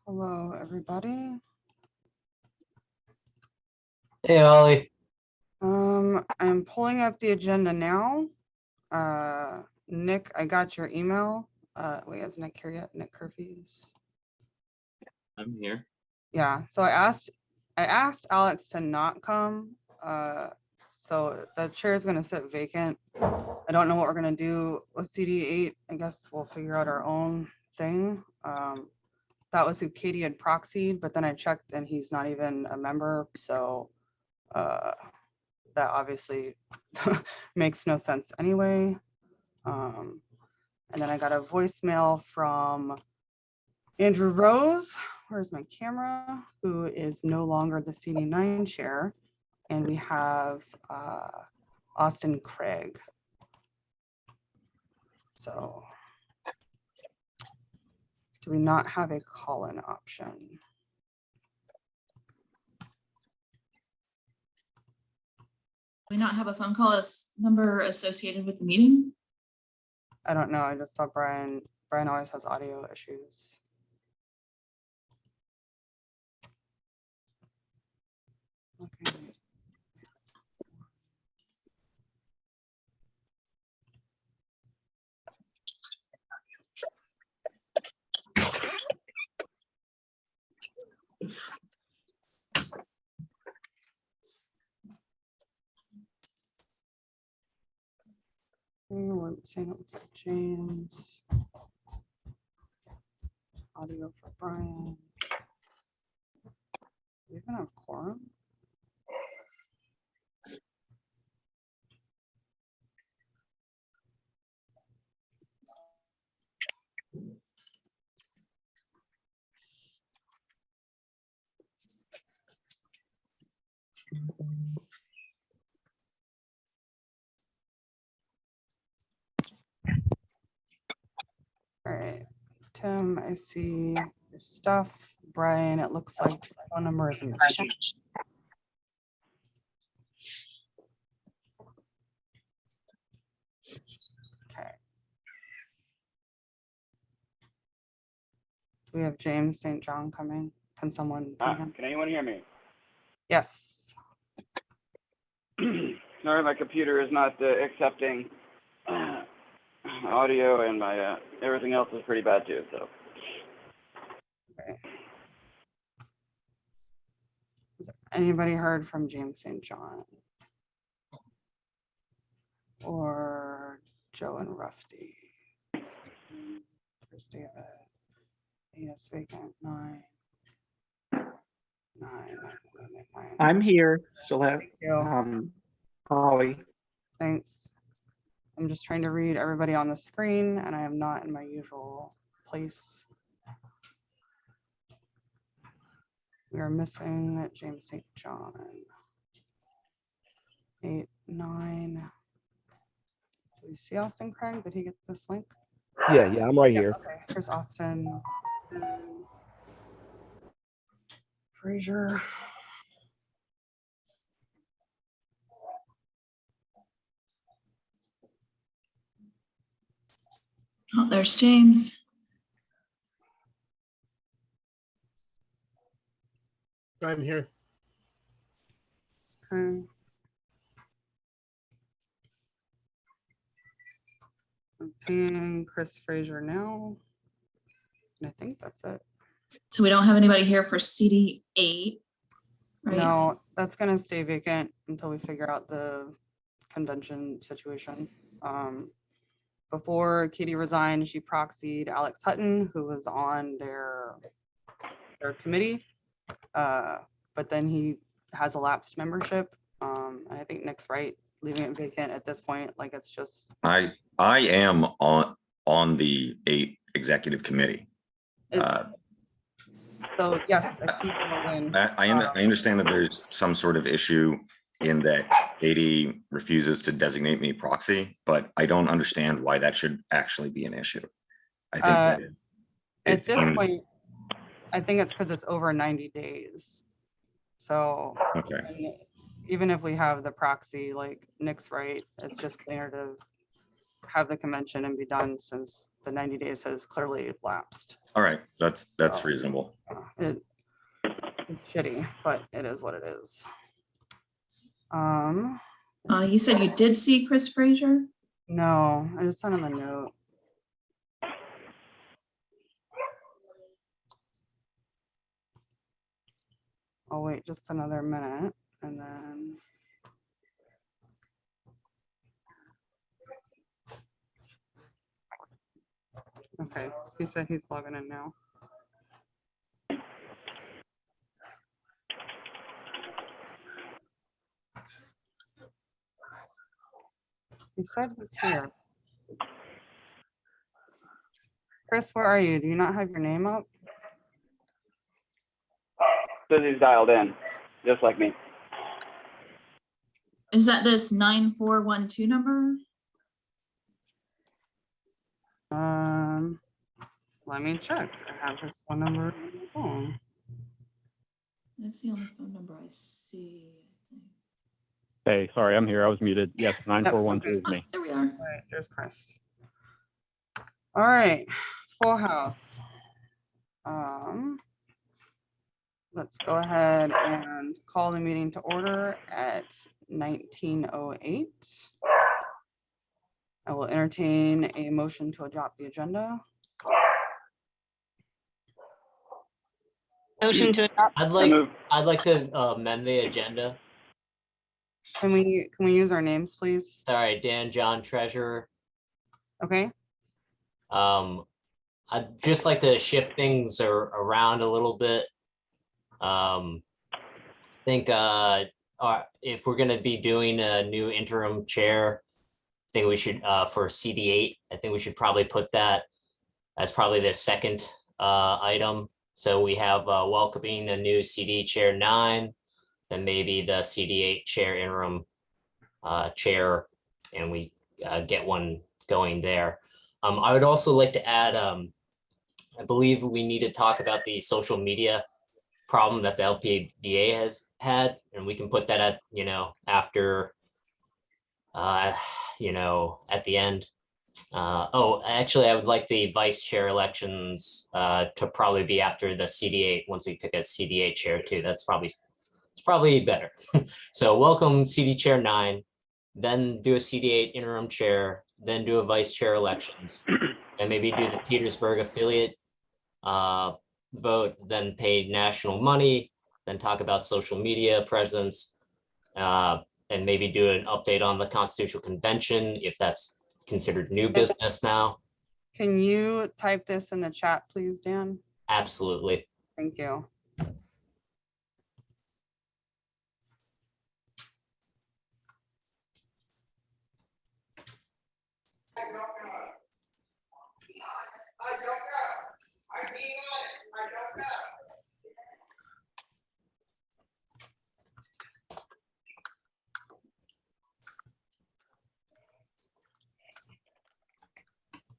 Hello, everybody. Hey, Ollie. I'm pulling up the agenda now. Nick, I got your email. Wait, is Nick here yet? Nick Curfews. I'm here. Yeah, so I asked Alex to not come. So the chair is gonna sit vacant. I don't know what we're gonna do with CD8. I guess we'll figure out our own thing. That was who Katie had proxied, but then I checked and he's not even a member, so that obviously makes no sense anyway. And then I got a voicemail from Andrew Rose, where's my camera, who is no longer the CD9 chair. And we have Austin Craig. So do we not have a call-in option? We not have a phone call number associated with the meeting? I don't know. I just saw Brian. Brian always has audio issues. Okay. We're saying it looks like James. Audio for Brian. Do we even have quorum? All right, Tim, I see your stuff. Brian, it looks like the phone number is in the chat. Okay. Do we have James St. John coming? Can someone bring him? Can anyone hear me? Yes. Sorry, my computer is not accepting audio, and my everything else is pretty bad too. So. Okay. Has anybody heard from James St. John? Or Joe and Rufty? Thursday at yes, vacant 9. I'm here, Celeste. Thank you. Holly. Thanks. I'm just trying to read everybody on the screen, and I am not in my usual place. We are missing James St. John. 8, 9. Do we see Austin Craig? Did he get this link? Yeah, I'm right here. Okay, here's Austin. Fraser. Oh, there's James. I'm here. Okay. I'm pinging Chris Fraser now. And I think that's it. So we don't have anybody here for CD8, right? No, that's gonna stay vacant until we figure out the convention situation. Before Katie resigned, she proxied Alex Hutton, who was on their committee. But then he has elapsed membership. And I think Nick's right, leaving it vacant at this point, like it's just. I am on the 8 executive committee. So yes, I see the win. I understand that there's some sort of issue in that Katie refuses to designate me proxy, but I don't understand why that should actually be an issue. I think that at this point, I think it's because it's over 90 days. So okay. even if we have the proxy, like Nick's right, it's just cleaner to have the convention and be done since the 90 days has clearly lapsed. All right, that's Oh. reasonable. It's shitty, but it is what it is. You said you did see Chris Frazier? No, I just sent him a note. I'll wait just another minute and then. Okay, he said he's logging in now. He said he's here. Chris, where are you? Do you not have your name up? Says he's dialed in, just like me. Is that this 9412 number? Let me check. I have his phone number on my phone. That's the only phone number I see. Hey, sorry, I'm here. I was muted. Yes, 9412 is Oh, me. there we are. All right, there's Chris. All right, full house. Let's go ahead and call the meeting to order at 19:08. I will entertain a motion to adopt the agenda. Motion to adopt. I'd like to amend the agenda. Can we use our names, please? Sorry, Dan, John, Treasurer. Okay, I'd just like to shift things around a little bit. Think if we're gonna be doing a new interim chair, I think we should for CD8. I think we should probably put that as probably the second item. So we have welcoming a new CD chair 9, then maybe the CD8 chair interim chair, and we get one going there. I would also like to add, I believe we need to talk about the social media problem that the LPVA has had, and we can put that at, after, at the end. Oh, actually, I would like the vice chair elections to probably be after the CD8, once we pick a CD8 chair too. It's probably better. So welcome CD chair 9, then do a CD8 interim chair, then do a vice chair elections, and maybe do the Petersburg affiliate vote, then pay national money, then talk about social media presence, and maybe do an update on the Constitutional Convention, if that's considered new business now. can you type this in the chat, please, Dan? Absolutely. Thank you.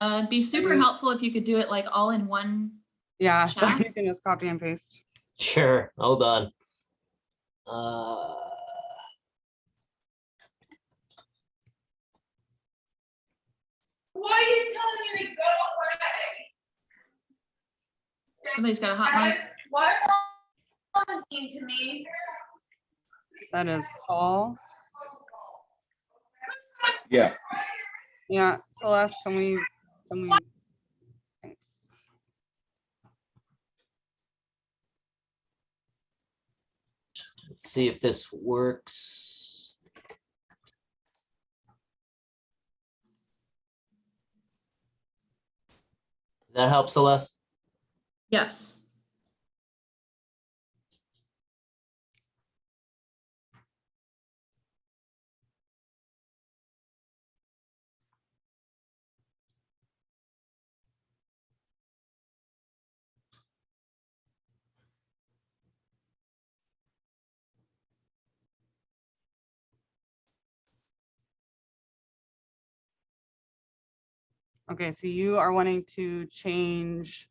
It'd be super helpful if you could do it like all in one. Yeah, so Chat? you can just copy and paste. Sure, hold on. Why are you telling me to go away? Somebody's got a hot mic. Why are you talking to me? That is Paul. Yeah. Yeah, Celeste, can we, thanks. Let's see if this works. Does that help, Celeste? Yes. Okay, so you are wanting to change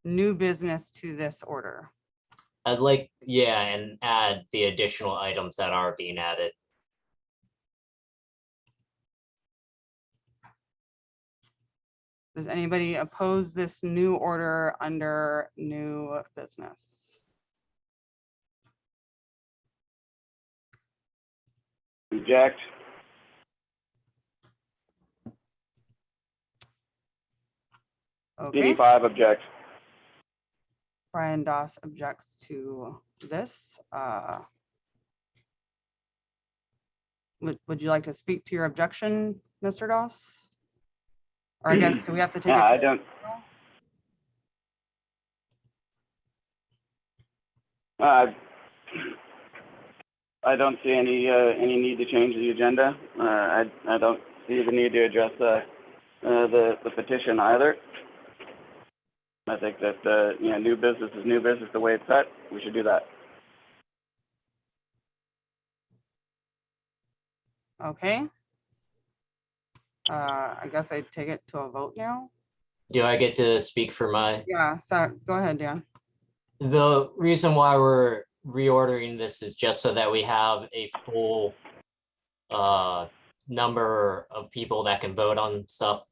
new business to this order. I'd like, yeah, and add the additional items that are being added. Does anybody oppose this new order under new business? Object. Okay, DD5 object. Brian Doss objects to this. Would you like to speak to your objection, Mr. Doss? Or I guess, do we have to take it? Yeah, I to- don't. I don't see any need to change the agenda. I don't see the need to address the petition either. I think that new business is new business the way it's set. We should do that. Okay. I guess I take it to a vote now. Do I get to speak for my? Yeah, so go ahead, Dan. The reason why we're reordering this is just so that we have a full number of people that can vote on stuff.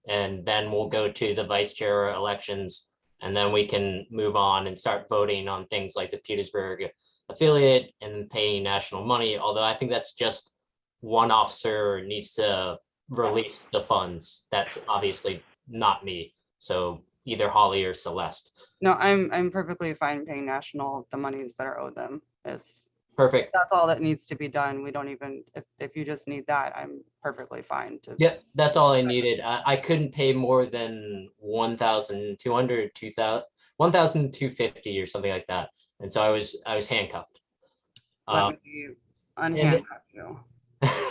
And then we'll go to the vice chair elections, and then we can move on and start voting on things like the Petersburg affiliate and paying national money. Although I think that's just one officer needs to release the funds. That's obviously not me. So either Holly or Celeste. No, I'm perfectly fine paying national the monies that are owed them. It's, Perfect. that's all that needs to be done. We don't even, if you just need that, I'm perfectly fine to. Yep, that's all I needed. I couldn't pay more than 1,200, 2,000, 1,250 or something like that. And so I was handcuffed. Let me unhandcuff you.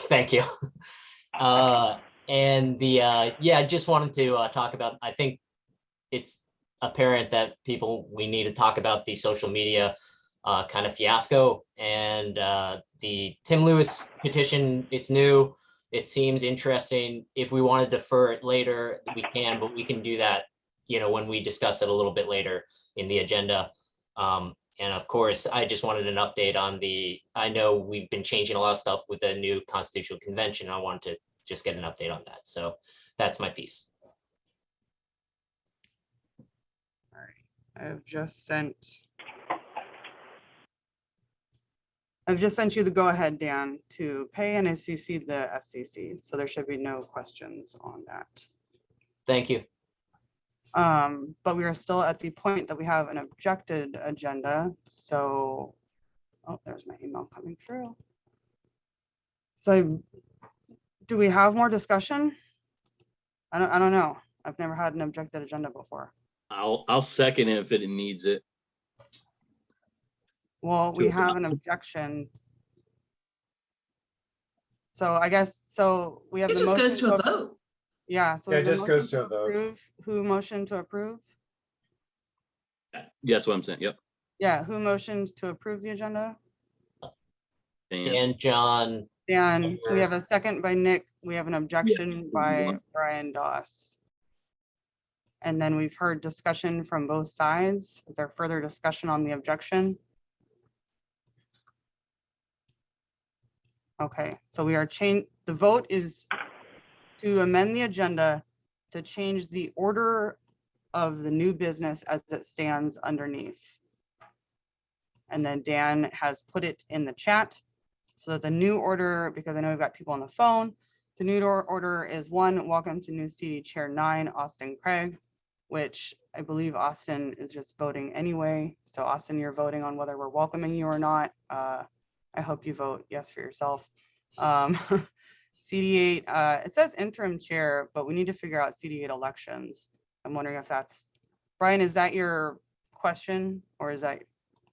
Thank you. And yeah, I just wanted to talk about, I think it's apparent that we need to talk about the social media kind of fiasco, and the Tim Lewis petition. It's new. It seems interesting. If we want to defer it later, we can, but we can do that, when we discuss it a little bit later in the agenda. And of course, I just wanted an update on I know we've been changing a lot of stuff with the new constitutional convention. I wanted to just get an update on that. So that's my piece. All right, I've just sent you the go-ahead, Dan, to pay, and I CC'd the SCC, so there should be no questions on that. Thank you. But we are still at the point that we have an objected agenda. So, oh, there's my email coming through. So do we have more discussion? I don't know. I've never had an objected agenda before. I'll second it if it needs it. Well, we have an objection. So I guess, so we have It the just goes motion to a vote. Yeah, so Yeah, we it have the just goes motion to a vote. approve. Who motioned to approve? Yes, what I'm saying. Yep. Yeah, who motioned to approve the agenda? Dan, John, Dan, we have a second by Nick. We have an objection by One. Brian Doss. And then we've heard discussion from both sides. Is there further discussion on the objection? Okay, so we are the vote is to amend the agenda to change the order of the new business as it stands underneath. And then Dan has put it in the chat so that the new order, because I know we've got people on the phone, the new order is 1, welcome to new CD Chair 9, Austin Craig, which I believe Austin is just voting anyway. So Austin, you're voting on whether we're welcoming you or not. I hope you vote yes for yourself. CD8, it says interim chair, but we need to figure out CD8 elections. I'm wondering if that's, Brian, is that your question, or is that,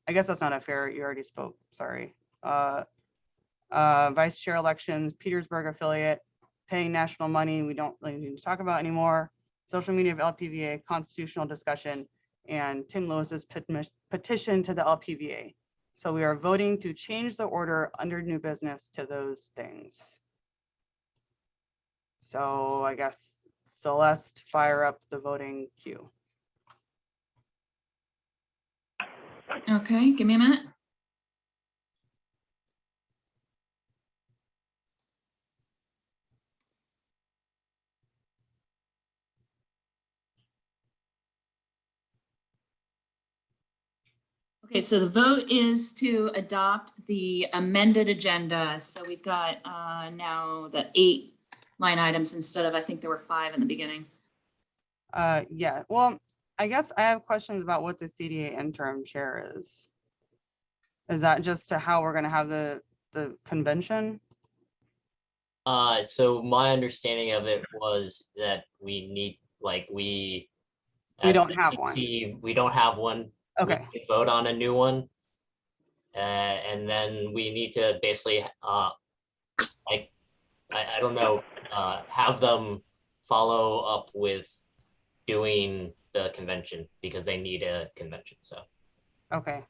I guess that's not a fair, you already spoke, sorry. Vice chair elections, Petersburg affiliate, paying national money, we don't really need to talk about anymore. Social media of LPVA, constitutional discussion, and Tim Lewis's petition to the LPVA. So we are voting to change the order under new business to those things. So I guess Celeste, fire up the voting queue. Okay, give me a minute. Okay, so the vote is to adopt the amended agenda. So we've got now the 8 line items instead of, I think there were 5 in the beginning. Yeah, well, I guess I have questions about what the CDA interim chair is. Is that just to how we're gonna have the convention? So my understanding of it was that we need, like, we. We as don't the have one. TC, We don't have one. We Okay, can vote on a new one. And then we need to basically, I don't know, have them follow up with doing the convention because they need a convention, so. okay,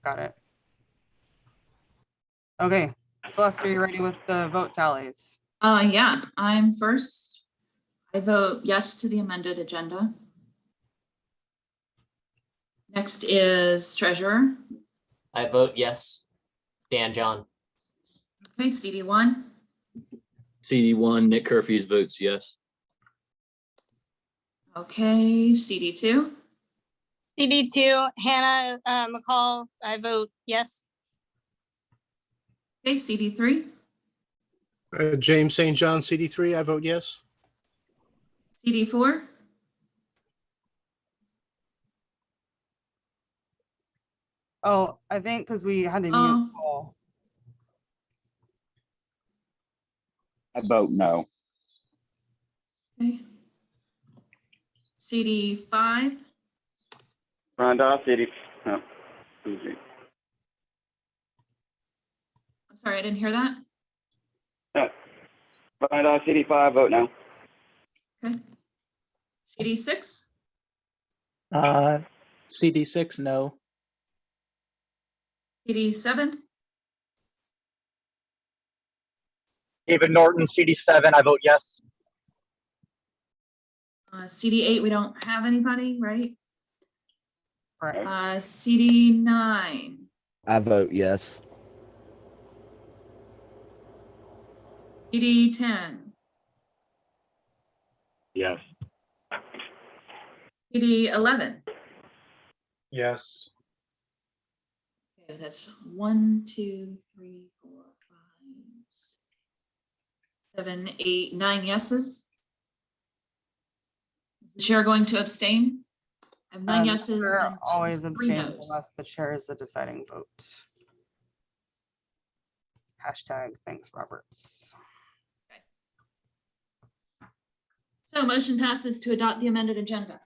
got it. Okay, Celeste, are you ready with the vote tallies? Yeah, I'm first. I vote yes to the amended agenda. Next is treasurer. I vote yes. Dan John. Okay, CD1. CD1, Nick Curfews votes yes. Okay, CD2. CD2, Hannah McCall, I vote yes. Okay, CD3. James St. John, CD3, I vote yes. CD4. Oh, I think because we had to Oh. mute Paul. I vote no. Okay. CD5. Rondell, CD, no. Let me see. I'm sorry, I didn't hear that. Rondell, CD5, vote no. Okay. CD6. CD6, no. CD7. David Norton, CD7, I vote yes. CD8, we don't have anybody, right? Right. CD9. I vote yes. CD10. Yes. CD11. Yes. Okay, that's 1, 2, 3, 4, 5, 6, 7, 8, 9 yeses. Is the chair going to abstain? I have 9 The yeses chair and always 3 abstains noes. unless the chair is the deciding vote. Hashtag thanks, Roberts. So motion passes to adopt the amended agenda.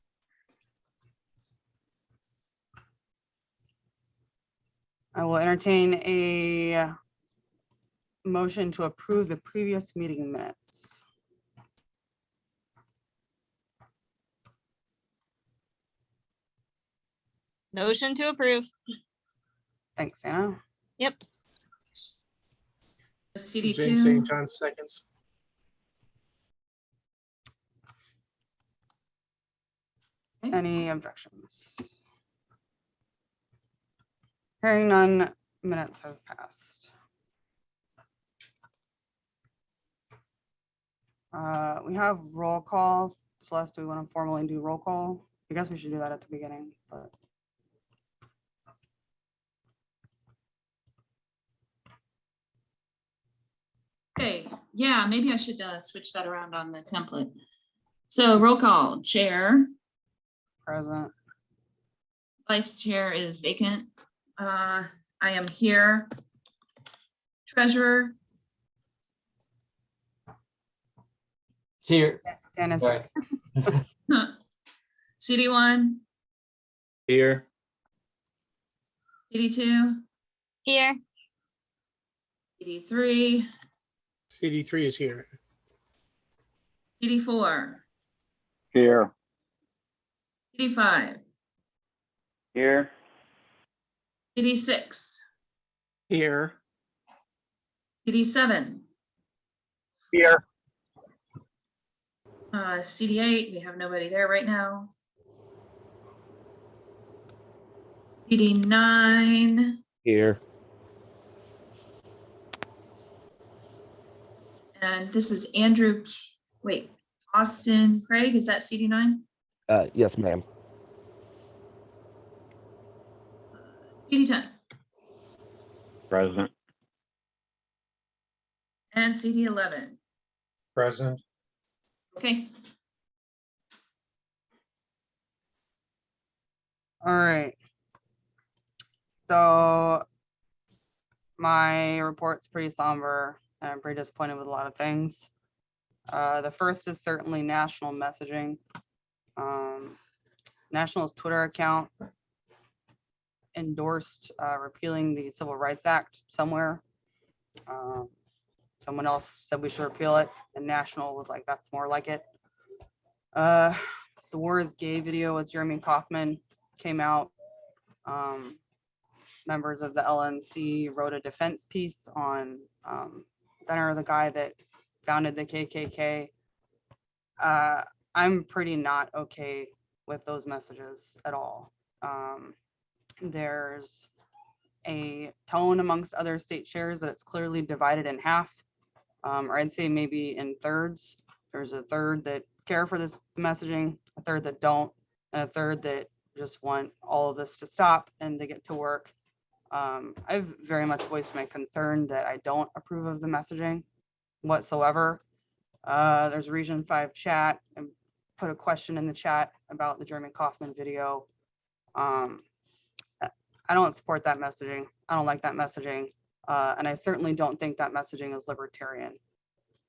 I will entertain a motion to approve the previous meeting minutes. Motion to approve. Thanks, Anna. Yep. James St. CD2. John, seconds. Any objections? Hearing none, minutes have passed. We have roll call. Celeste, do we want to formally do roll call? I guess we should do that at the beginning, but. Okay, yeah, maybe I should switch that around on the template. So roll call, chair. Present. Vice chair is vacant. I am here. Treasurer. Here. Dennis. Sorry. CD1, Here. CD2, Here. CD3, CD3 is here. CD4, Here. CD5, Here, CD6, Here. CD7, Here. CD8, we have nobody there right now. CD9, Here. and this is Andrew, wait, Austin Craig, is that CD9? Yes, ma'am. CD10 Present. and CD11. Present. Okay, All right. So my report's pretty somber and I'm pretty disappointed with a lot of things. The first is certainly national messaging. National's Twitter account endorsed repealing the Civil Rights Act somewhere. Someone else said we should repeal it, and National was like, that's more like it. The War is Gay video with Jeremy Kaufman came out. Members of the LNC wrote a defense piece on Benner, the guy that founded the KKK. I'm pretty not okay with those messages at all. There's a tone amongst other state chairs that it's clearly divided in half, or I'd say maybe in thirds. There's a third that care for this messaging, a third that don't, and a third that just want all of this to stop and to get to work. I've very much voiced my concern that I don't approve of the messaging whatsoever. There's a Region 5 chat and put a question in the chat about the Jeremy Kaufman video. I don't support that messaging. I don't like that messaging. And I certainly don't think that messaging is libertarian.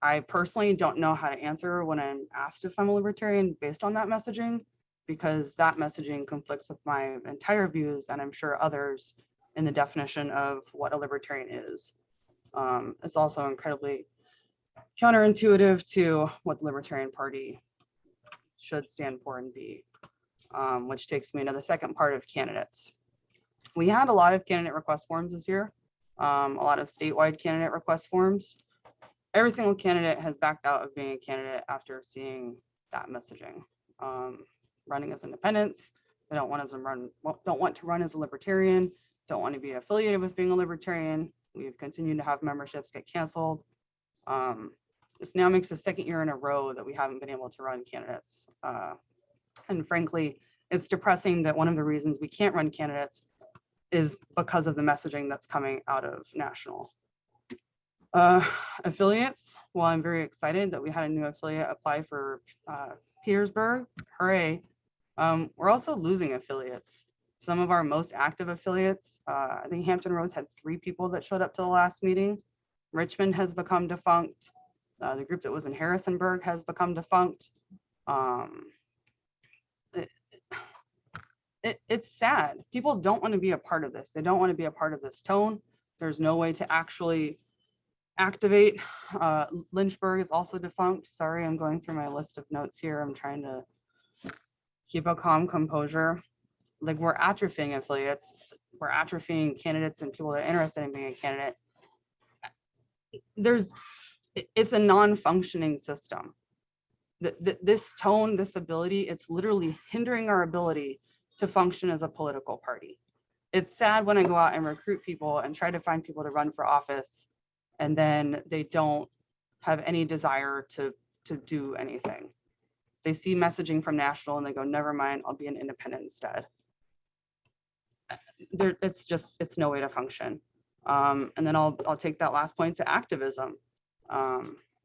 I personally don't know how to answer when I'm asked if I'm a libertarian based on that messaging, because that messaging conflicts with my entire views, and I'm sure others in the definition of what a libertarian is. It's also incredibly counterintuitive to what the Libertarian Party should stand for and be, which takes me to the second part of candidates. We had a lot of candidate request forms this year, a lot of statewide candidate request forms. Every single candidate has backed out of being a candidate after seeing that messaging. Running as independents, they don't want to run as a libertarian, don't want to be affiliated with being a libertarian. We've continued to have memberships get canceled. This now makes the second year in a row that we haven't been able to run candidates. And frankly, it's depressing that one of the reasons we can't run candidates is because of the messaging that's coming out of National. Affiliates, well, I'm very excited that we had a new affiliate apply for Petersburg. Hooray. We're also losing affiliates. Some of our most active affiliates, I think Hampton Roads had 3 people that showed up to the last meeting. Richmond has become defunct. The group that was in Harrisonburg has become defunct. It's sad. People don't want to be a part of this. They don't want to be a part of this tone. There's no way to actually activate. Lynchburg is also defunct. Sorry, I'm going through my list of notes here. I'm trying to keep a calm composure. Like, we're atrophying affiliates. We're atrophying candidates and people that are interested in being a candidate. It's a non-functioning system. This tone, this ability, it's literally hindering our ability to function as a political party. It's sad when I go out and recruit people and try to find people to run for office, and then they don't have any desire to do anything. They see messaging from National and they go, never mind, I'll be an independent instead. It's no way to function. And then I'll take that last point to activism.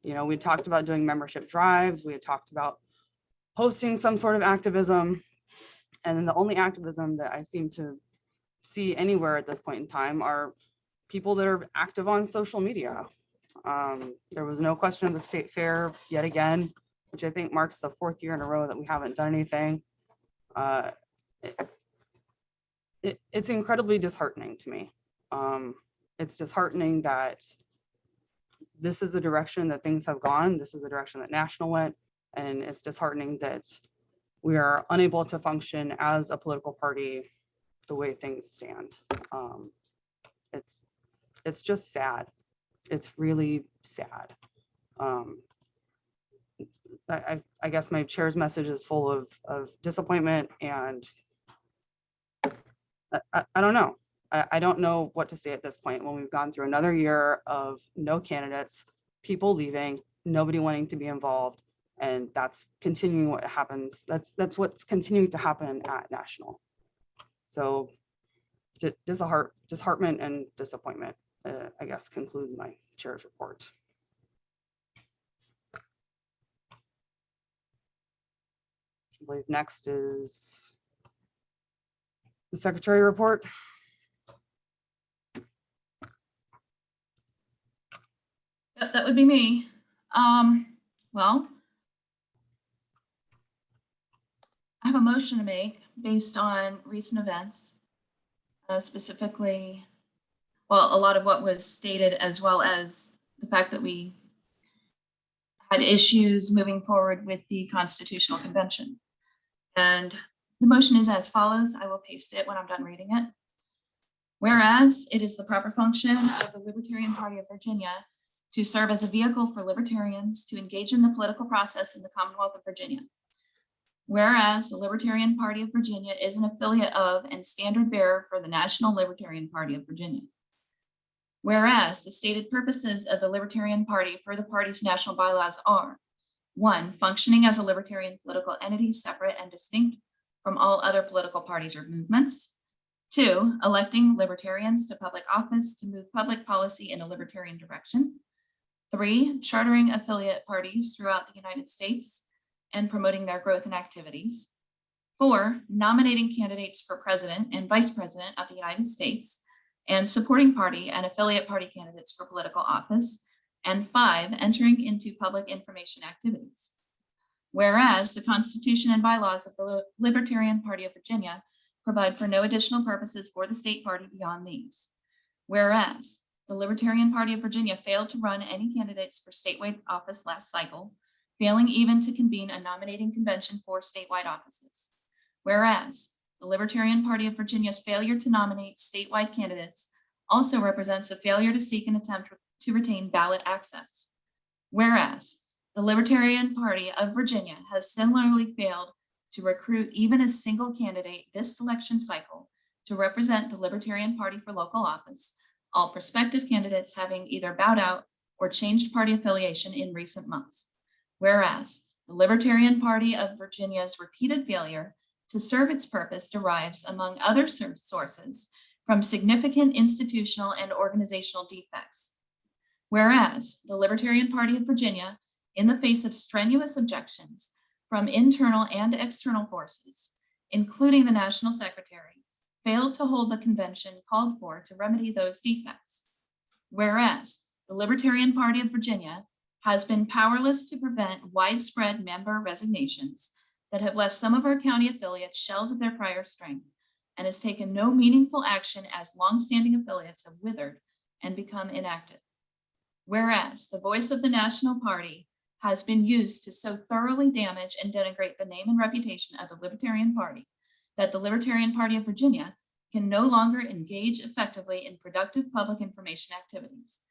We talked about doing membership drives. We had talked about hosting some sort of activism. And then the only activism that I seem to see anywhere at this point in time are people that are active on social media. There was no question of the state fair yet again, which I think marks the 4th year in a row that we haven't done anything. It's incredibly disheartening to me. It's disheartening that this is the direction that things have gone. This is the direction that National went. And it's disheartening that we are unable to function as a political party the way things stand. It's just sad. It's really sad. I guess my chair's message is full of disappointment, and I don't know. I don't know what to say at this point when we've gone through another year of no candidates, people leaving, nobody wanting to be involved, and that's continuing what happens. That's what's continuing to happen at National. So disheartenment and disappointment, I guess, concludes my chair's report. I believe next is the secretary report. That would be me. Well, I have a motion to make based on recent events, specifically, well, a lot of what was stated, as well as the fact that we had issues moving forward with the Constitutional Convention. And the motion is as follows. I will paste it when I'm done reading it. Whereas it is the proper function of the Libertarian Party of Virginia to serve as a vehicle for libertarians to engage in the political process in the Commonwealth of Virginia. Whereas the Libertarian Party of Virginia is an affiliate of and standard bearer for the National Libertarian Party of Virginia. Whereas the stated purposes of the Libertarian Party per the party's national bylaws are: 1, functioning as a libertarian political entity separate and distinct from all other political parties or movements. 2, electing libertarians to public office to move public policy in a libertarian direction. 3, chartering affiliate parties throughout the United States and promoting their growth and activities. 4, nominating candidates for president and vice president of the United States and supporting party and affiliate party candidates for political office. And 5, entering into public information activities. Whereas the Constitution and bylaws of the Libertarian Party of Virginia provide for no additional purposes for the state party beyond these. Whereas the Libertarian Party of Virginia failed to run any candidates for statewide office last cycle, failing even to convene a nominating convention for statewide offices. Whereas the Libertarian Party of Virginia's failure to nominate statewide candidates also represents a failure to seek an attempt to retain ballot access. Whereas the Libertarian Party of Virginia has similarly failed to recruit even a single candidate this selection cycle to represent the Libertarian Party for local office, all prospective candidates having either bowed out or changed party affiliation in recent months. Whereas the Libertarian Party of Virginia's repeated failure to serve its purpose derives, among other sources, from significant institutional and organizational defects. Whereas the Libertarian Party of Virginia, in the face of strenuous objections from internal and external forces, including the National Secretary, failed to hold the convention called for to remedy those defects. Whereas the Libertarian Party of Virginia has been powerless to prevent widespread member resignations that have left some of our county affiliates shells of their prior strength, and has taken no meaningful action as longstanding affiliates have withered and become inactive. Whereas the voice of the National Party has been used to so thoroughly damage and denigrate the name and reputation of the Libertarian Party that the Libertarian Party of Virginia can no longer engage effectively in productive public information activities.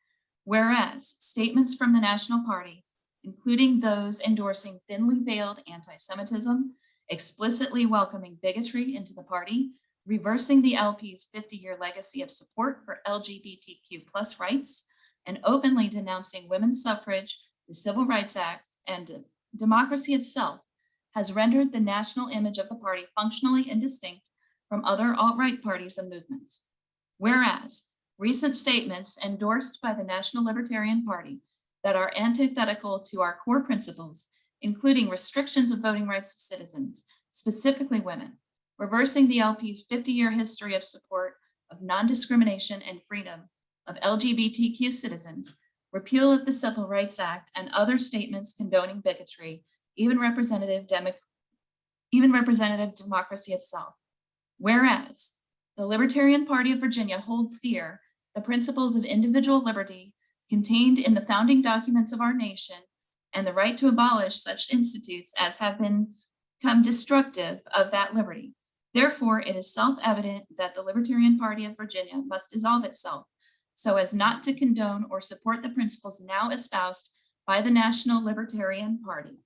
Whereas statements from the National Party, including those endorsing thinly veiled anti-Semitism, explicitly welcoming bigotry into the party, reversing the LP's 50-year legacy of support for LGBTQ+ rights, and openly denouncing women's suffrage, the Civil Rights Act, and democracy itself, has rendered the national image of the party functionally indistinct from other alt-right parties and movements. Whereas recent statements endorsed by the National Libertarian Party that are antithetical to our core principles, including restrictions of voting rights of citizens, specifically women, reversing the LP's 50-year history of support of non-discrimination and freedom of LGBTQ citizens, repeal of the Civil Rights Act, and other statements condoning bigotry, even representative democracy itself. Whereas the Libertarian Party of Virginia holds dear the principles of individual liberty contained in the founding documents of our nation and the right to abolish such institutes as have become destructive of that liberty. Therefore, it is self-evident that the Libertarian Party of Virginia must dissolve itself so as not to condone or support the principles now espoused by the National Libertarian Party,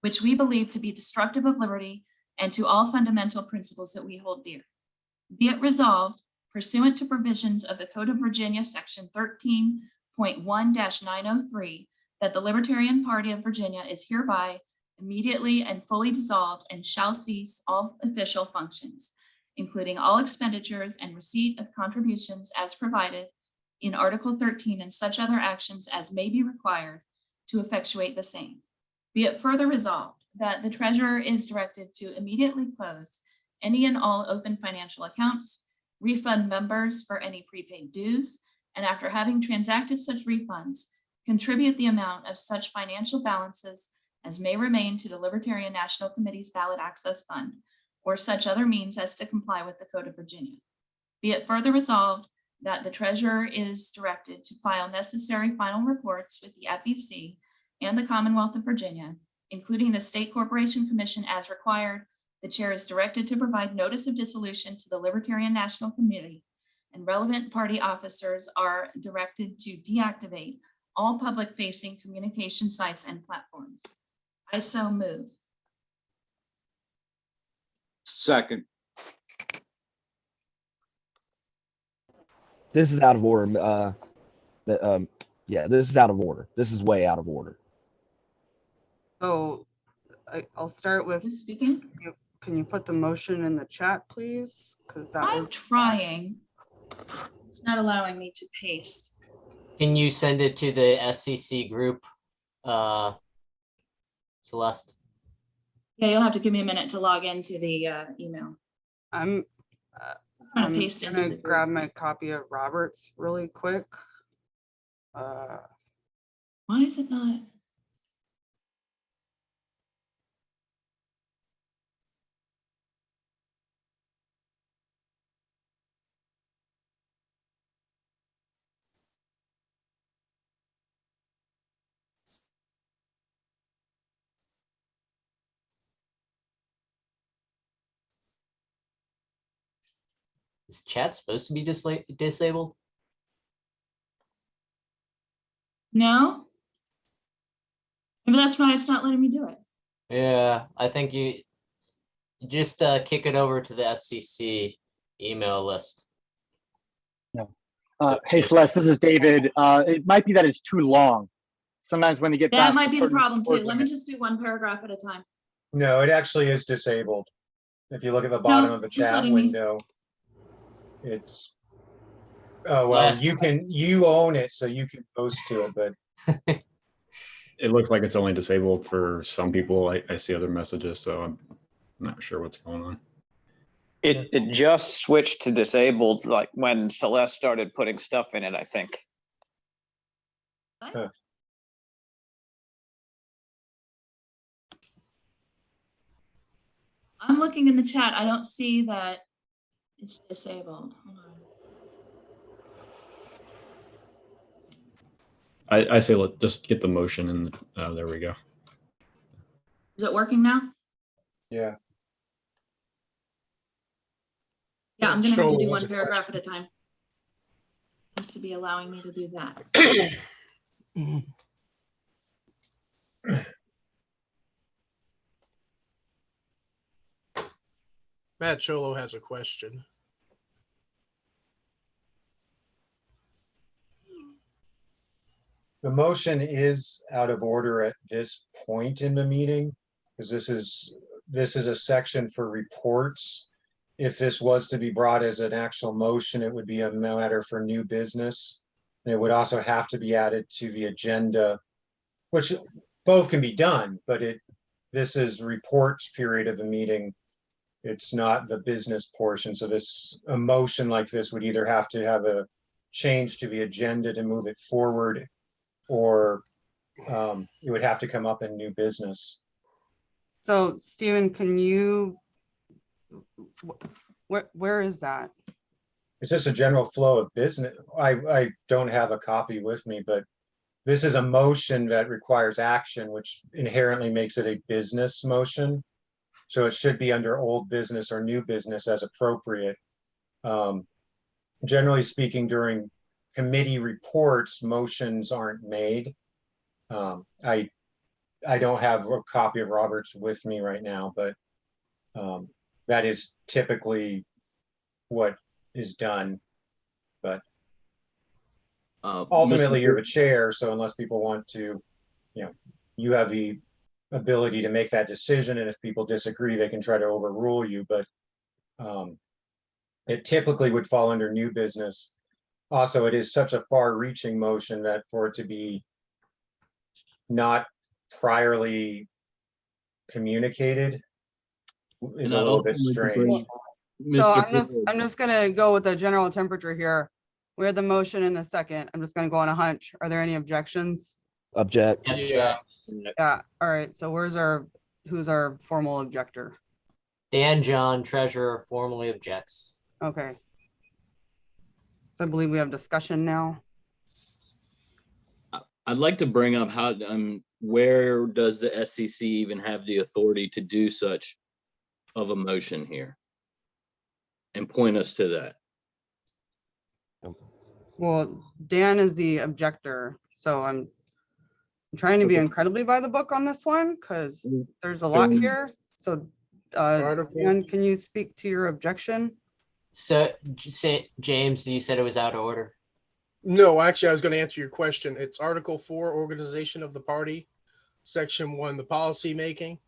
which we believe to be destructive of liberty and to all fundamental principles that we hold dear. Be it resolved, pursuant to provisions of the Code of Virginia, Section 13.1-903, that the Libertarian Party of Virginia is hereby immediately and fully dissolved and shall cease all official functions, including all expenditures and receipt of contributions as provided in Article 13 and such other actions as may be required to effectuate the same. Be it further resolved that the treasurer is directed to immediately close any and all open financial accounts, refund members for any prepaid dues, and after having transacted such refunds, contribute the amount of such financial balances as may remain to the Libertarian National Committee's Ballot Access Fund, or such other means as to comply with the Code of Virginia. Be it further resolved that the treasurer is directed to file necessary final reports with the FEC and the Commonwealth of Virginia, including the State Corporation Commission as required. The chair is directed to provide notice of dissolution to the Libertarian National Committee, and relevant party officers are directed to deactivate all public-facing communication sites and platforms. I so move. Second. This is out of order. Yeah, this is out of order. This is way out of order. So I'll start with, Who's speaking? can you put the motion in the chat, please? Because that I'm was, trying. It's not allowing me to paste. Can you send it to the SCC group, Celeste? Yeah, you'll have to give me a minute to log into the email. I'm I'm gonna paste it into gonna the group. grab my copy of Robert's really quick. Why is it not? Is chat supposed to be disabled? No? Maybe that's why it's not letting me do it. Yeah, I think you just kick it over to the SCC email list. Hey Celeste, this is David. It might be that it's too long. Sometimes when you get That past might a be the certain problem too. word Let me limit- just do one paragraph at a time. No, it actually is disabled. If you look at the bottom of the it's chat letting me. window, it's, oh, well, Last- you own it, so you can post to it, but It looks like it's only disabled for some people. I see other messages, so I'm not sure what's going on. It just switched to disabled like when Celeste started putting stuff in it, I think. Huh. I'm looking in the chat. I don't see that it's disabled. Hold on. I say let just get the motion and there we go. Is it working now? yeah. Yeah, I'm gonna have to Show do was one a paragraph at a time. Seems to be allowing me to do that. Matt Cholo has a question. The motion is out of order at this point in the meeting, because this is a section for reports. If this was to be brought as an actual motion, it would be a matter for new business. And it would also have to be added to the agenda, which both can be done, but this is reports period of the meeting. It's not the business portion. So a motion like this would either have to have a change to the agenda to move it forward, or it would have to come up in new business. so Stephen, can you, where is that? It's just a general flow of business. I don't have a copy with me, but this is a motion that requires action, which inherently makes it a business motion. So it should be under old business or new business as appropriate. Generally speaking, during committee reports, motions aren't made. I don't have a copy of Robert's with me right now, but that is typically what is done. But ultimately, you're the chair, so unless people want to, you have the ability to make that decision, and if people disagree, they can try to overrule you, but it typically would fall under new business. Also, it is such a far-reaching motion that for it to be not priorly communicated is a little bit strange. So I'm just gonna go with the general temperature here. We had the motion in the second. I'm just gonna go on a hunch. Are there any objections? Object. Yeah. Yeah, all right, so who's our formal objector? Dan John, treasurer, formally objects. Okay. So I believe we have discussion now. I'd like to bring up how, where does the SEC even have the authority to do such of a motion here? And point us to that. Well, Dan is the objector, so I'm trying to be incredibly by the book on this one because there's a lot here. So Dan, can you speak to your objection? So, James, you said it was out of order. No, actually, I was going to answer your question. It's Article 4, Organization of the Party, Section 1, the policy making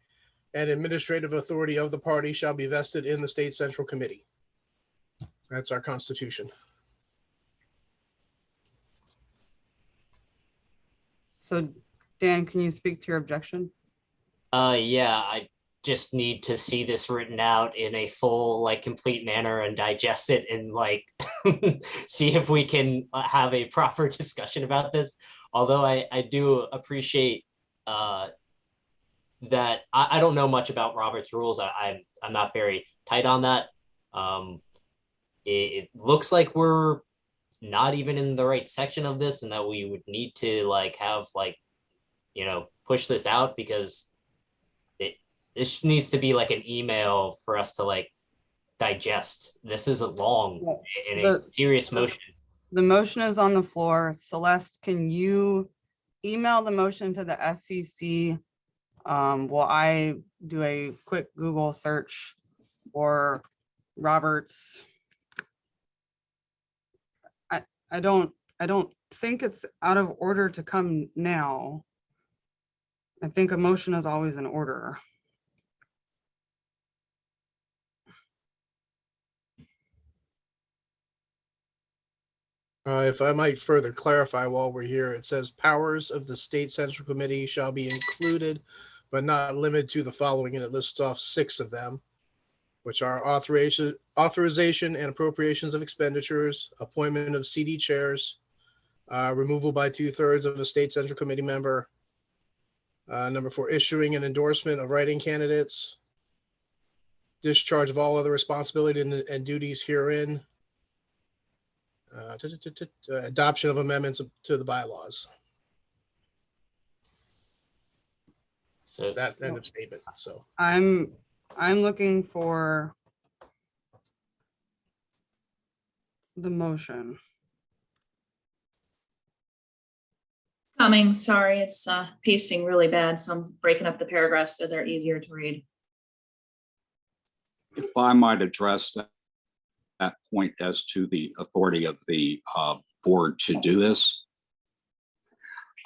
and administrative authority of the party shall be vested in the State Central Committee. That's our Constitution. So, Dan, can you speak to your objection? Yeah, I just need to see this written out in a full, like, complete manner and digest it and like see if we can have a proper discussion about this. Although I do appreciate that I don't know much about Robert's rules. I'm not very tight on that. It looks like we're not even in the right section of this, and that we would need to like have like, you know, push this out because this needs to be like an email for us to like digest. This is a long and a serious motion. The motion is on the floor. Celeste, can you email the motion to the SEC? While I do a quick Google search for Roberts. I don't think it's out of order to come now. I think a motion is always in order. If I might further clarify while we're here, it says powers of the State Central Committee shall be included, but not limited to the following, and it lists off 6 of them, which are authorization and appropriations of expenditures, appointment of CD chairs, removal by 2/3 of a State Central Committee member, number 4, issuing an endorsement of writing candidates, discharge of all other responsibility and duties herein, adoption of amendments to the bylaws. So that's end of statement. So I'm looking for the motion. Coming, sorry, it's pasting really bad, so I'm breaking up the paragraphs so they're easier to read. If I might address that point as to the authority of the board to do this.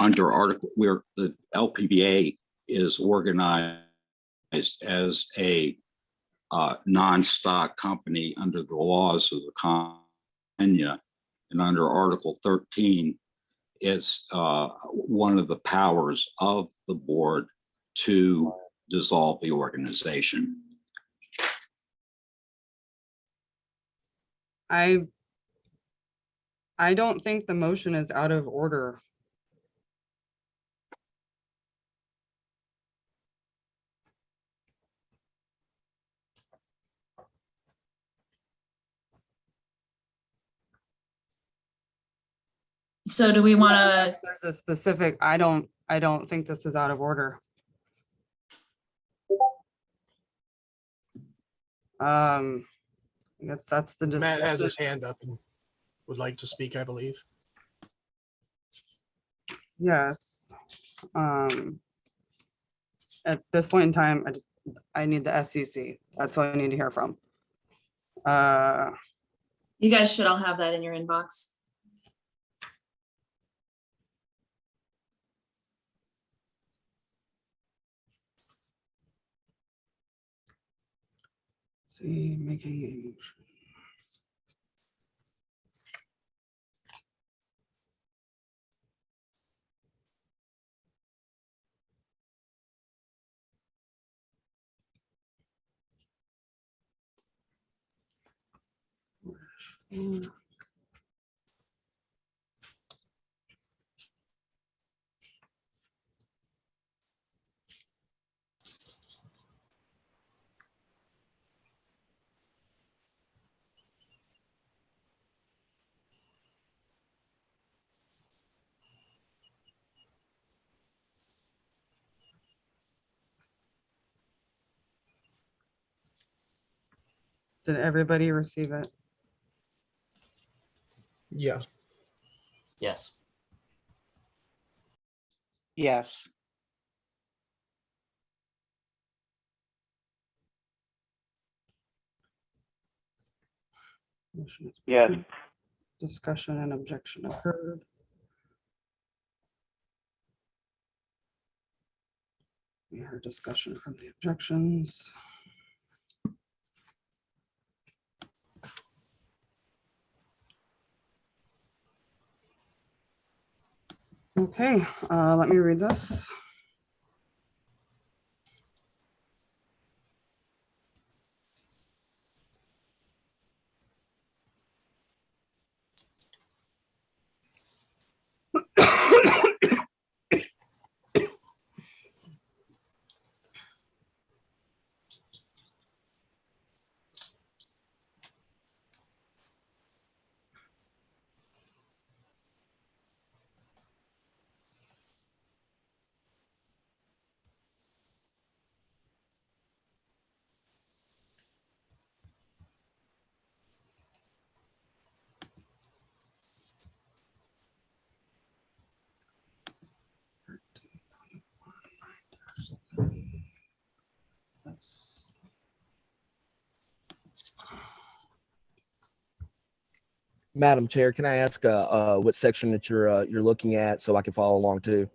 Under article where the LPBA is organized as a non-stock company under the laws of the Kenya, and under Article 13, it's one of the powers of the board to dissolve the organization. I don't think the motion is out of order. So do we want to? There's a specific, I don't think this is out of order. I guess that's the. Matt has his hand up and would like to speak, I believe. Yes. At this point in time, I need the SEC. That's what I need to hear from. You guys should all have that in your inbox. See, making a motion. Did everybody receive it? Yeah. Yes. Yes. Motion is Yes. approved. Discussion and objection occurred. We heard discussion from the objections. Okay, let me read this. Madam Chair, can I ask what section that you're looking at so I can follow along too?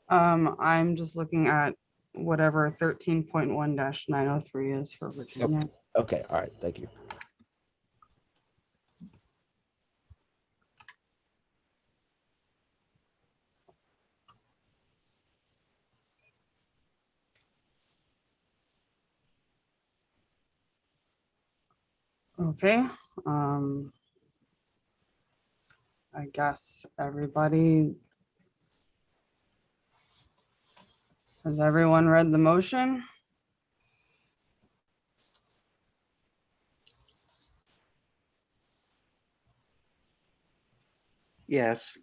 I'm just looking at whatever 13.1-903 is for Virginia. Okay, all right, thank you. Okay, I guess everybody, has everyone read the motion? Yes.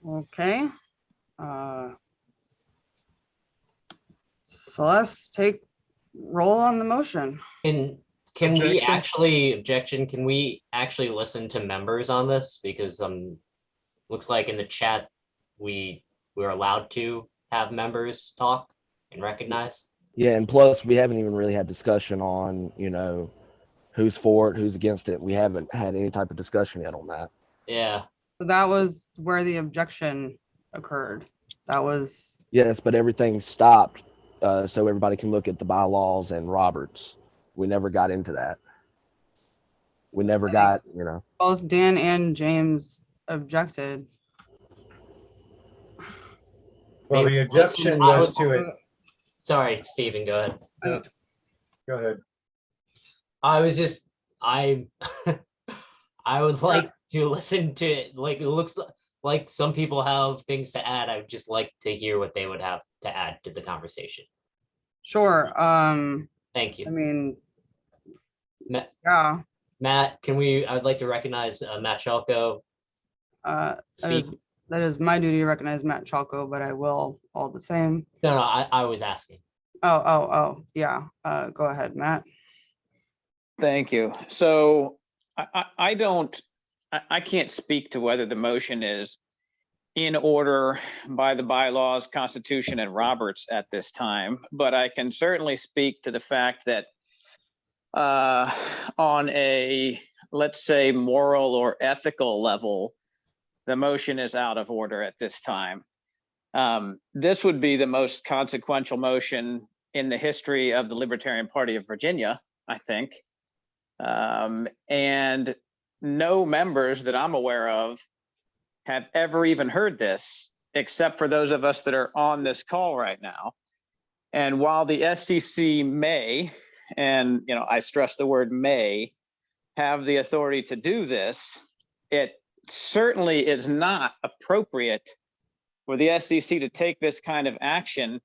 Okay. So let's take roll on the motion. Can we Objection. actually objection? Can we actually listen to members on this? Because looks like in the chat we're allowed to have members talk and recognize. Yeah, and plus we haven't even really had discussion on, who's for it, who's against it. We haven't had any type of discussion yet on that. Yeah. So that was where the objection occurred. That was, Yes, but everything stopped so everybody can look at the bylaws and Roberts. We never got into that. We never got, both Dan and James objected. Well, the objection was to it. Sorry, Stephen, go ahead. Go ahead. I was just, I would like to listen to it. Like, it looks like some people have things to add. I would just like to hear what they would have to add to the conversation. Sure. Thank you. I mean, Matt, yeah. Matt, I'd like to recognize Matt Shalko. That is my duty to recognize Matt Chalco, but I will all the same. No, I was asking. Oh, yeah. Go ahead, Matt. Thank you. So I can't speak to whether the motion is in order by the bylaws, Constitution, and Roberts at this time, but I can certainly speak to the fact that on a let's say, moral or ethical level, the motion is out of order at this time. This would be the most consequential motion in the history of the Libertarian Party of Virginia, I think. And no members that I'm aware of have ever even heard this, except for those of us that are on this call right now. And while the SCC may, and I stress the word may, have the authority to do this, it certainly is not appropriate for the SCC to take this kind of action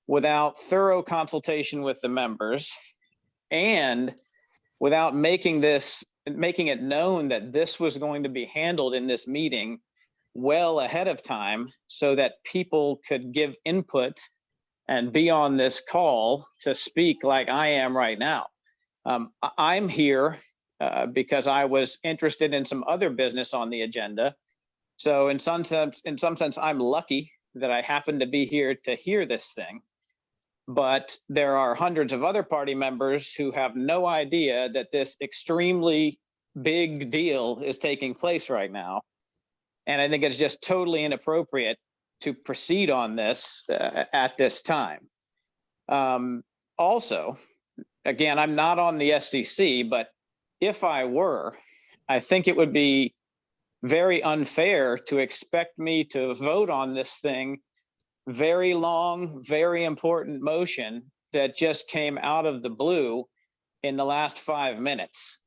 without thorough consultation with the members and without making it known that this was going to be handled in this meeting well ahead of time so that people could give input and be on this call to speak like I am right now. I'm here because I was interested in some other business on the agenda. So in some sense, I'm lucky that I happen to be here to hear this thing. But there are hundreds of other party members who have no idea that this extremely big deal is taking place right now. And I think it's just totally inappropriate to proceed on this at this time. Also, again, I'm not on the SCC, but if I were, I think it would be very unfair to expect me to vote on this thing, very long, very important motion that just came out of the blue in the last 5 minutes.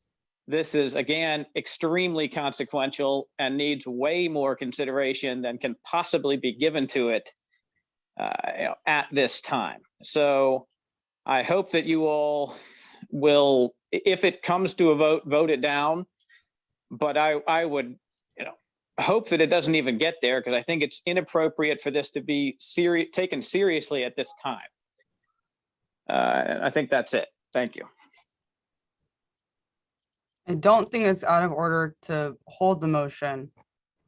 This is, again, extremely consequential and needs way more consideration than can possibly be given to it at this time. So I hope that you all will, if it comes to a vote, vote it down. But I would hope that it doesn't even get there, because I think it's inappropriate for this to be taken seriously at this time. I think that's it. Thank you. I don't think it's out of order to hold the motion.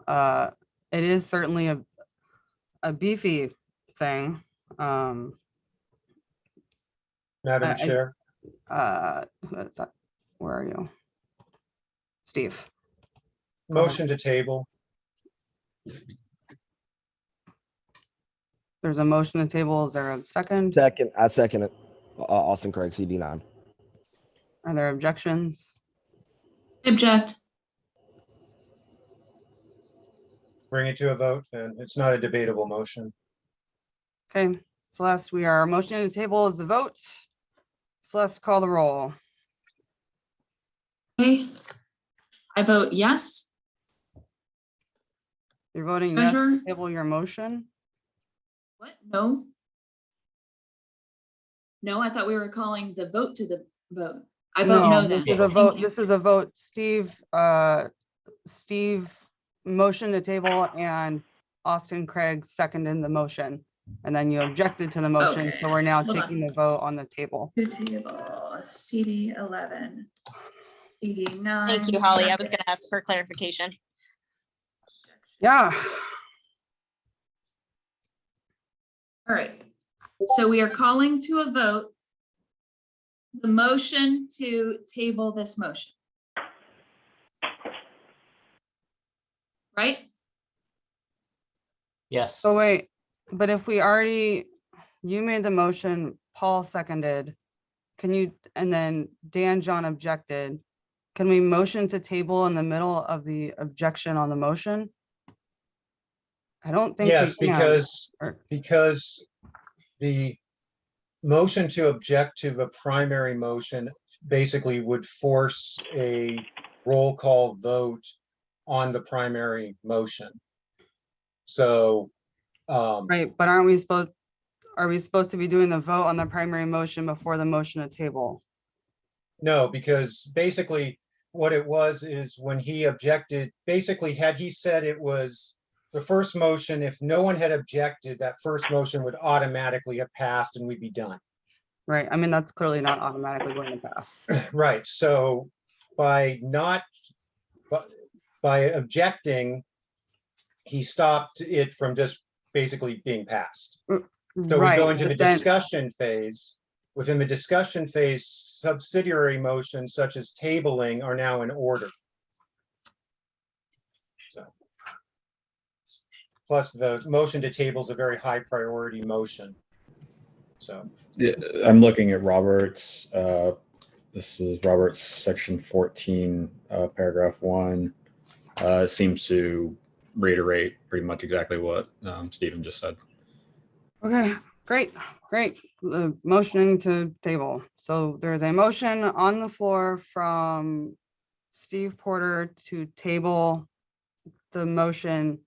It is certainly a beefy thing. Madam Chair. What's that? Where are you? Steve. Motion to table. There's a motion to table. Is there a second? Second, I second it. Austin Craig, CD9. Are there objections? Object. Bring it to a vote, and it's not a debatable motion. Okay, Celeste, we are motioning to table is the vote. Celeste, call the roll. Okay. I vote yes. You're voting yes Treasurer? to table your motion? What? No. No, I thought we were calling the vote to the vote. I vote no then. This is a vote. This is a vote. Steve motion to table and Austin Craig seconded the motion. And then you objected to the motion. Okay. So we're now Hold taking the vote on the table. To table CD 11, CD 9. Thank you, Holly. I was going to ask for clarification. Yeah. All right. So we are calling to a vote the motion to table this motion. Right? Yes. So wait, but if we already, you made the motion, Paul seconded, can you, and then Dan John objected. Can we motion to table in the middle of the objection on the motion? I don't think. Yes, we can. because the motion to object to the primary motion basically would force a roll call vote on the primary motion. So, right, but are we supposed to be doing the vote on the primary motion before the motion to table? no, because basically what it was is when he objected, basically had he said it was the first motion, if no one had objected, that first motion would automatically have passed and we'd be done. Right, I mean, that's clearly not automatically going to pass. Right, so by objecting, he stopped it from just basically being passed. So we go into the discussion phase Within the discussion phase, subsidiary motions such as tabling are now in order. So. Plus, the motion to table is a very high priority motion. So. Yeah, I'm looking at Roberts. This is Roberts section 14, paragraph 1. It seems to reiterate pretty much exactly what Stephen just said. Okay, great. Motioning to table. So there's a motion on the floor from Steve Porter to table the motion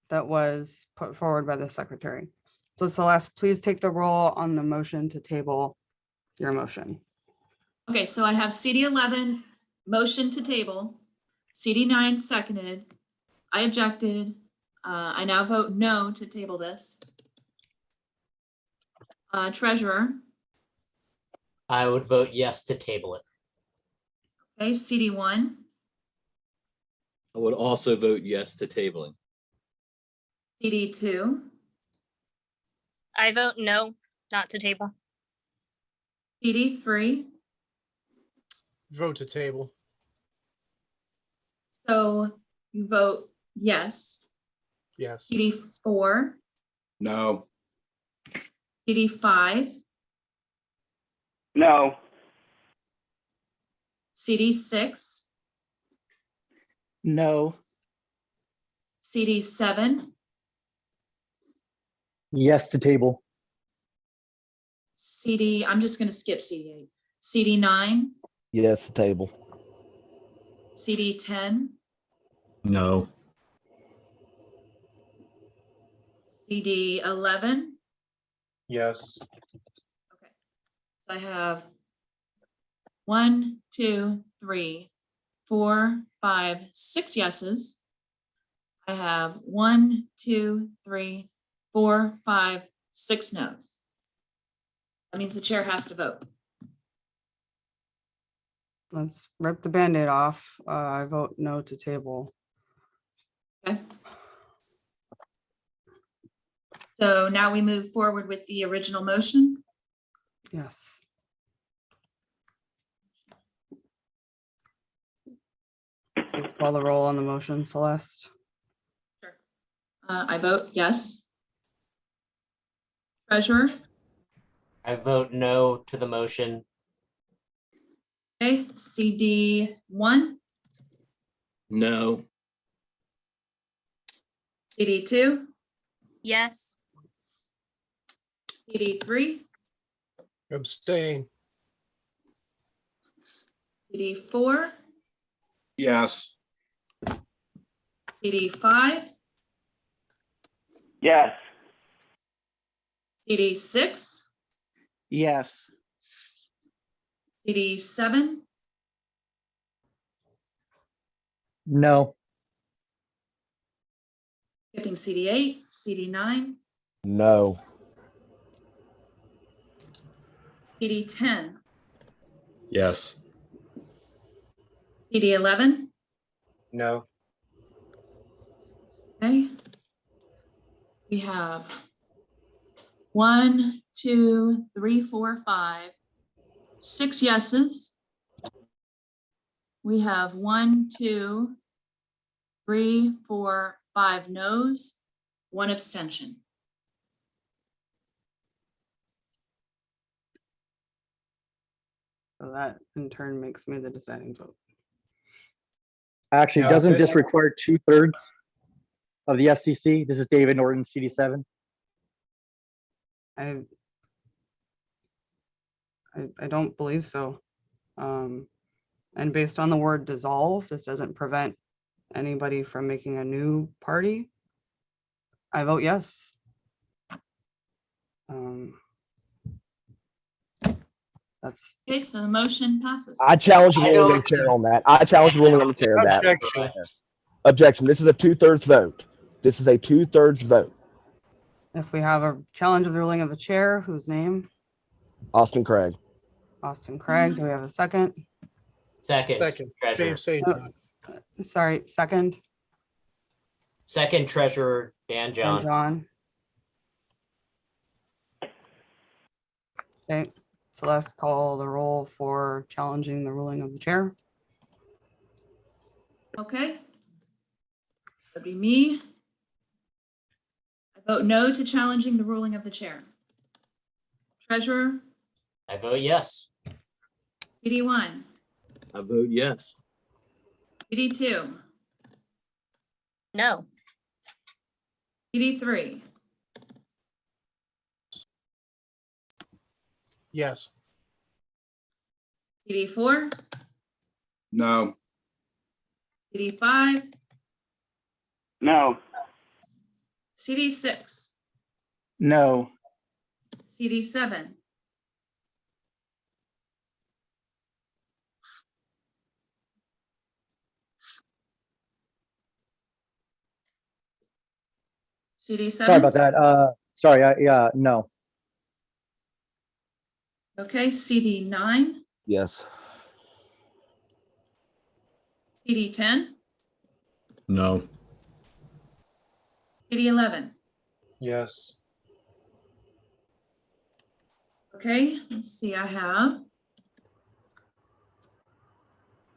that was put forward by the secretary. So Celeste, please take the roll on the motion to table your motion. Okay, so I have CD 11 motion to table, CD 9 seconded. I objected. I now vote no to table this. Treasurer. I would vote yes to table it. Okay, CD 1. I would also vote yes to tabling. CD 2. I vote no, not to table. CD 3. Vote to table. So you vote yes. Yes. CD 4. No. CD 5. No. CD 6. No. CD 7. Yes to table. CD, I'm just going to skip CD 8. CD 9. Yes to table. CD 10. No. CD 11. Yes. Okay. So I have 1, 2, 3, 4, 5, 6 yeses. I have 1, 2, 3, 4, 5, 6 noes. That means the chair has to vote. Let's rip the Band-Aid off. I vote no to table. Okay. So now we move forward with the original motion. Yes. Please call the roll on the motion, Celeste. I vote yes. Treasurer. I vote no to the motion. Okay, CD 1. No. CD 2. Yes. CD 3. Abstain. CD 4. Yes. CD 5. Yes. CD 6. Yes. CD 7. No. Skipping CD 8. CD 9. No. CD 10. Yes. CD 11. No. Okay. We have 1, 2, 3, 4, 5, 6 yeses. We have 1, 2, 3, 4, 5 noes, 1 abstention. So that in turn makes me the deciding vote. Actually, Yeah, doesn't this- this require 2/3 of the SCC? This is David Norton, CD7. I don't believe so. And based on the word dissolve, this doesn't prevent anybody from making a new party. I vote yes. That's. Okay, so the motion passes. I challenge the I ruling on don't- the chair on that. I challenge the ruling on the chair on that. Objection. Objection. This is a 2/3 vote. This is a 2/3 vote. If we have a challenge of the ruling of the chair, whose name? Austin Craig. Austin Craig. Do we have a second? Second. Second. Treasurer. James Sainz. Sorry, second. Second, Treasurer Dan And John. John. Okay, Celeste, call the roll for challenging the ruling of the chair. Okay. That'd be me. I vote no to challenging the ruling of the chair. Treasurer, I vote yes. PD1, I vote yes. PD2, No. PD3, Yes. PD4, No. PD5, No. CD6, No. CD7, CD7. Sorry about that. Sorry, yeah, no. Okay, CD9, Yes. CD10, No. CD11. Yes. Okay, let's see, I have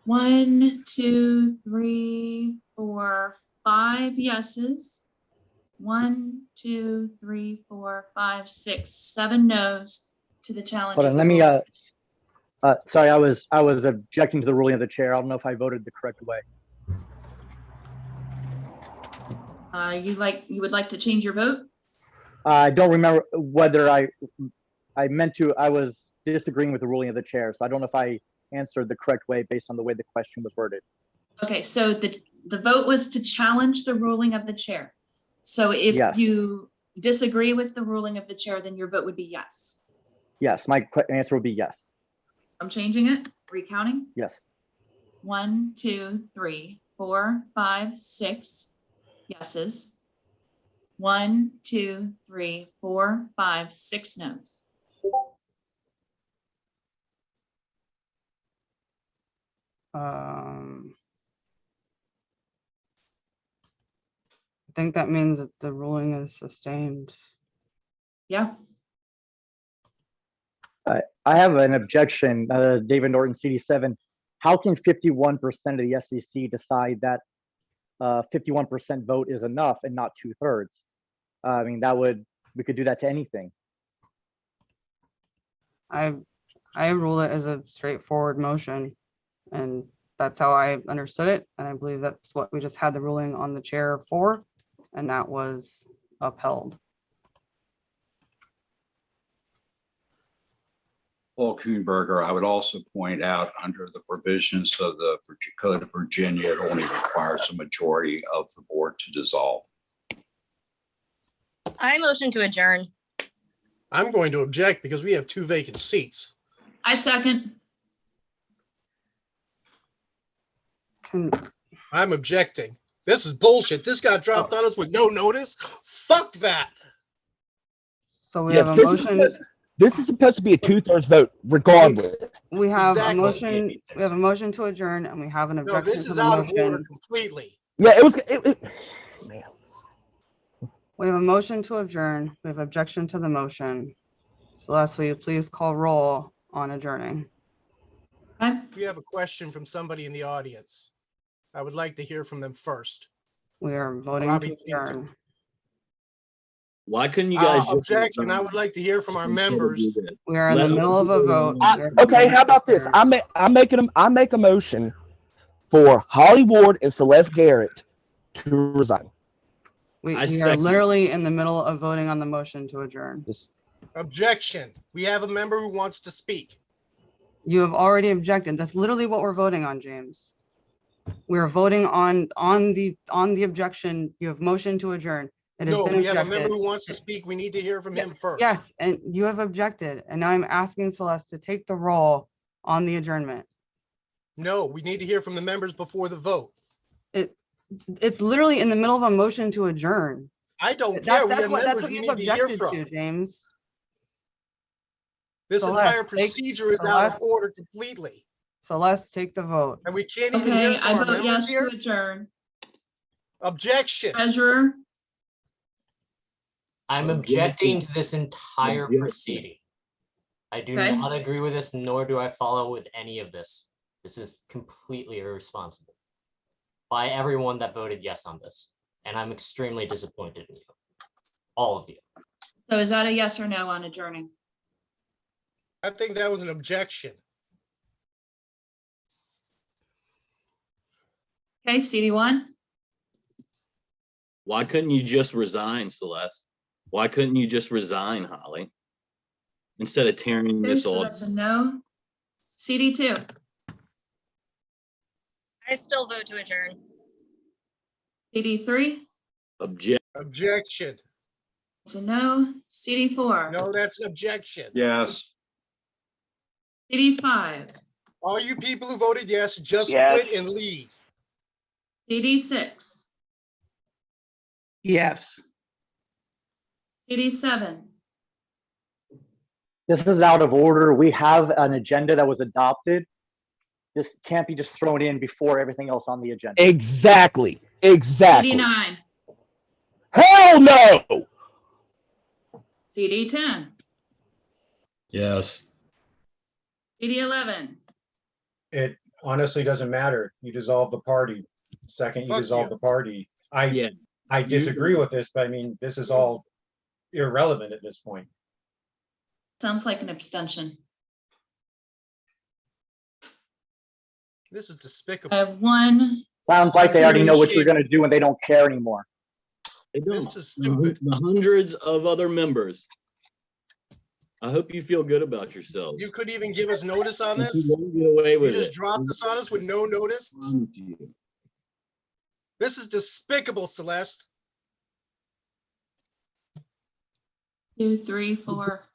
1, 2, 3, 4, 5 yeses. 1, 2, 3, 4, 5, 6, 7 no's to the challenge. Hold of on, the let me, ruling. sorry, I was objecting to the ruling of the chair. I don't know if I voted the correct way. You would like to change your vote? I don't remember whether I meant to, I was disagreeing with the ruling of the chair, so I don't know if I answered the correct way based on the way the question was worded. Okay, so the vote was to challenge the ruling of the chair. So if Yes. you disagree with the ruling of the chair, then your vote would be yes. Yes, my answer would be yes. I'm changing it, recounting. Yes. 1, 2, 3, 4, 5, 6 yeses. 1, 2, 3, 4, 5, 6 no's. I think that means that the ruling is sustained. Yeah. I have an objection, David Norton, CD7. How can 51% of the SEC decide that 51% vote is enough and not 2/3? I mean, we could do that to anything. I rule it as a straightforward motion, and that's how I understood it. And I believe that's what we just had the ruling on the chair for, and that was upheld. Paul Kuhnberger, I would also point out under the provisions of the Code of Virginia, it only requires a majority of the board to dissolve. I motion to adjourn. I'm going to object because we have 2 vacant seats. I second. I'm objecting. This is bullshit. This got dropped on us with no notice. Fuck that. So we have a motion. This is supposed to be a 2/3 vote regardless. We have Exactly. a motion. We have a motion to adjourn, and we have an No, objection this to is the out of order motion. completely. Yeah, it was. Man. We have a motion to adjourn. We have objection to the motion. Celeste, will you please call roll on adjourning? We have a question from somebody in the audience. I would like to hear from them first. We are voting Robbie to Kingston. adjourn. Why couldn't you guys? just- Objection. I would like to hear from our members. We are in the Let middle of a vote. Okay, how about this? I make a motion for Holly Ward and Celeste Garrett to resign. We I are second. literally in the middle of voting on the motion to adjourn. Objection. We have a member who wants to speak. You have already objected. That's literally what we're voting on, James. We're voting on the objection. You have motion to adjourn. It has No, been we have a member objected. who wants to speak. We need to hear from him first. Yes, and you have objected, and now I'm asking Celeste to take the roll on the adjournment. No, we need to hear from the members before the vote. It's literally in the middle of a motion to adjourn. I don't care. We That's have what members we you've need to hear objected from. to, James. This Celeste, entire take- procedure is out of Celeste. order completely. Celeste, take the vote. And we can't even hear Okay, from I our vote members yes to here. adjourn. Objection. Treasurer, I'm objecting to this entire Objection. proceeding. I do Okay. not agree with this, nor do I follow with any of this. This is completely irresponsible by everyone that voted yes on this. And I'm extremely disappointed in you. All of you. So is that a yes or no on adjourning? I think that was an objection. Okay, CD1? Why couldn't you just resign, Celeste? Why couldn't you just resign, Holly? Instead of tearing Okay, this so all. that's a no. CD2? I still vote to adjourn. CD3? Objection. It's a no. CD4? No, that's an objection. Yes. CD5? All you people who voted yes, just Yes. quit and leave. CD6? Yes. CD7? This is out of order. We have an agenda that was adopted. This can't be just thrown in before everything else on the agenda. Exactly. Exactly. CD9? Hell no. CD10? Yes. CD11? It honestly doesn't matter. You dissolve the party. Second, you Fuck dissolve you. the party. Yeah. I disagree with this, but I mean, this is all irrelevant at this point. Sounds like an abstention. This is I despicable. have one. Sounds like they already know what you're Shit. gonna do and they don't care anymore. They don't. This is stupid. The hundreds of other members. I hope you feel good about yourselves. You couldn't even give us notice on You this? won't get away You with just it. dropped this on us with no notice? I promise you. This is despicable, Celeste. 2, 3, 4, 5,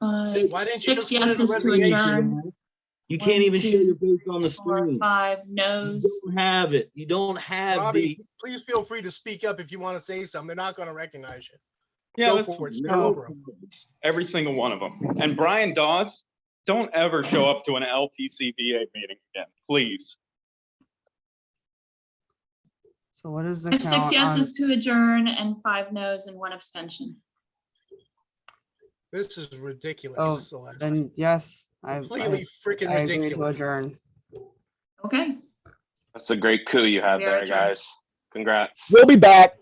Why didn't you 6 just put in a yeses to resignation? adjourn. You can't even show your face on the 4, screen. 5 You no's. don't have it. You don't have Robbie, the. please feel free to speak up if you want to say something. They're not going to recognize you. Yeah, Go that's for it. Speak No. over 'em. every single one of them. And Brian Dawes, don't ever show up to an LPCBA meeting again, please. So what is the I have 6 count on? yeses to adjourn and 5 no's and 1 abstention. This is ridiculous, Oh, Celeste. then yes, Completely freaking I agree to ridiculous. adjourn. Okay. That's a great coup you had We are there, adjourned. guys. Congrats. We'll be back.